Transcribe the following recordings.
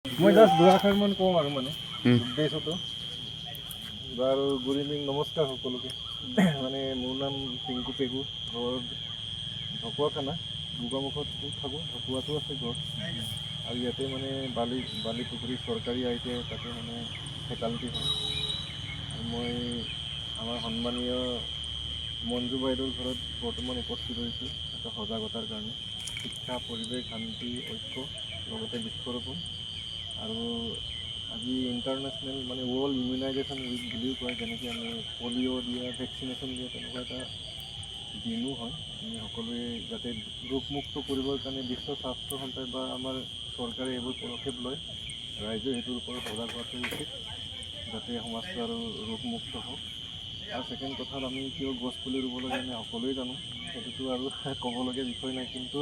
মই জাষ্ট দুআষাৰমান কওঁ আৰু মানে উদ্দেশ্যটো বাৰু গুড ইভিনিং নমস্কাৰ সকলোকে মানে মোৰ নাম টিংকু পেগু ঘৰ ঢকুৱাখানা গোগামুখত থাকোঁ ঢকুৱাটো আছে ঘৰ আৰু ইয়াতে মানে বালি পুখুৰী চৰকাৰী আইতে তাতে মানে ফেকাল্টি হয় আৰু মই আমাৰ সন্মানীয় মঞ্জু বাইদেউৰ ঘৰত বৰ্তমান উপস্থিত হৈছোঁ এটা সজাগতাৰ কাৰণে শিক্ষা পৰিৱেশ শান্তি ঐক্য লগতে বৃক্ষৰোপণ আৰু আজি ইণ্টাৰনেশ্যনেল মানে ৱৰ্ল্ড ইমিউনাইজেশ্যন উইক বুলিও কয় যেনেকৈ আমি পলিঅ' দিয়া ভেকচিনেশ্যন দিয়া তেনেকুৱা এটা দিনো হয় আমি সকলোৱে যাতে ৰোগমুক্ত কৰিবৰ কাৰণে বিশ্ব স্বাস্থ্য সংস্থাই বা আমাৰ চৰকাৰে এইবোৰ পদক্ষেপ লয় ৰাইজে সেইটোৰ ওপৰত সজাগ হোৱাটো উচিত যাতে সমাজটো আৰু ৰোগমুক্ত হওক আৰু ছেকেণ্ড কথাত আমি কিয় গছপুলি ৰুব লাগে আমি সকলোৱে জানো সেইটোতো আৰু ক'বলগীয়া বিষয় নাই কিন্তু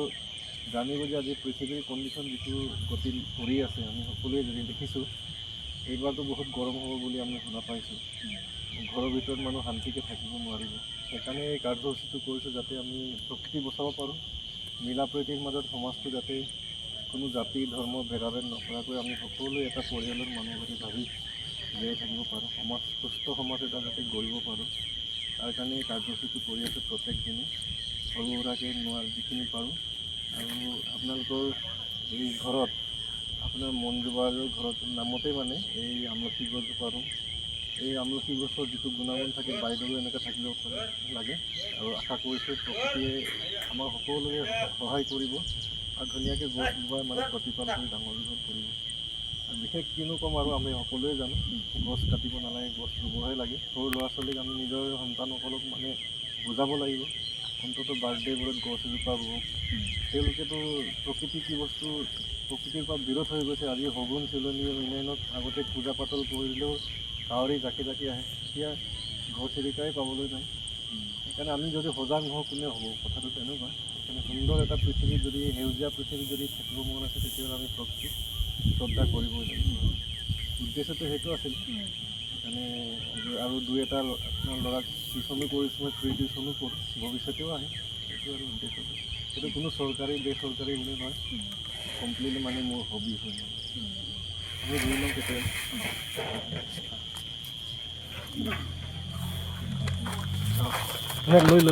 জানিব যে আজি পৃথিৱীৰ কণ্ডিশ্যন যিটো গতি কৰি আছে আমি সকলোৱে যদি দেখিছোঁ এইবাৰতো বহুত গৰম হ'ব বুলি আমি শুনা পাইছোঁ ঘৰৰ ভিতৰত মানুহ শান্তিকৈ থাকিব নোৱাৰিব সেইকাৰণে এই কাৰ্যসূচীটো কৰিছোঁ যাতে আমি প্ৰকৃতি বচাব পাৰোঁ মিলা প্ৰীতিৰ মাজত সমাজটো যাতে কোনো জাতি ধৰ্ম ভেদাভেদ নকৰাকৈ আমি সকলোৱে এটা পৰিয়ালৰ মানুহ বুলি ভাবি জীয়াই থাকিব পাৰোঁ সুস্থ সমাজ এটা যাতে গঢ়িব পাৰোঁ তাৰ কাৰণে এই কাৰ্যসূচীটো কৰি আছোঁ প্ৰত্যেক দিনে সৰু সুৰাকৈ যিখিনি পাৰোঁ আৰু আপোনালোকৰ এই ঘৰত আপোনাৰ মঞ্জু বাইদেউৰ ঘৰত নামতেই মানে এই আমলখি গছজোপা ৰুম এই আমলখি গছৰ যিটো গুণাগুণ থাকে বাইদেউও এনেকৈ থাকিব লাগে আৰু আশা কৰিছোঁ প্ৰকৃতিয়ে আমাৰ সকলোৱে সহায় কৰিব আৰু ধুনীয়াকৈ গছজোপা মানে প্ৰতিপাল কৰি ডাঙৰ দীঘল কৰিব আৰু বিশেষ কিনো ক'ম আৰু আমি সকলোৱে জানো গছ কাটিব নালাগে গছ ৰুবহে লাগে সৰু ল'ৰা ছোৱালীক আমি নিজৰ সন্তানসকলক মানে বুজাব লাগিব অন্ততঃ বাৰ্থডেবোৰত গছ এজোপা ৰুওক তেওঁলোকেতো প্ৰকৃতি কি বস্তু প্ৰকৃতিৰ পৰা বিৰোধ হৈ গৈছে আজি শগুন চিলনী অন্যান্যত আগতে পূজা পাতল কৰিলেও কাউৰী জাকে জাকে আহে এতিয়া ঘৰচিৰিকাই পাবলৈ নাই সেইকাৰণে আমি যদি সজাগ নহওঁ কোনে হ'ব কথাটো তেনেকুৱা সেইকাৰণে সুন্দৰ এটা পৃথিৱীত যদি সেউজীয়া পৃথিৱীত যদি থাকিব মন আছে তেতিয়াহ'লে আমি প্ৰকৃতিক শ্ৰদ্ধা কৰিবই লাগিব উদ্দেশ্যটো সেইটো আছিল সেইকাৰণে আৰু দুই এটা আপোনাৰ ল'ৰাক টিউশ্যনো কৰিছোঁ মই ফ্ৰী টিউশ্যনো কৰোঁ ভৱিষ্যতেও আহিম সেইটো আৰু উদ্দেশ্যটো সেইটো কোনো চৰকাৰী বেচৰকাৰী বুলি নহয় কমপ্লিটলি মানে মোৰ হবি হয় মানে আমি ৰুই লওঁ কেতিয়াবা লৈ ল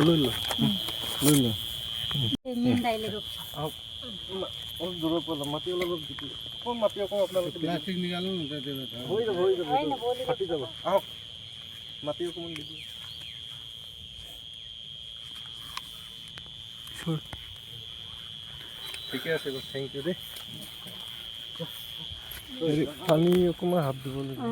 অলপ দূৰৰ পৰা মাটি অলপ অকণ মাটি অকণ আপোনালোকে প্লাষ্টিক নিকালো হৈ যাব ফাটি যাব আহক মাটি অকণমান দি দিওঁ ঠিকে আছে থেংক ইউ দেই পানী অকণমান হাত দিব লাগিব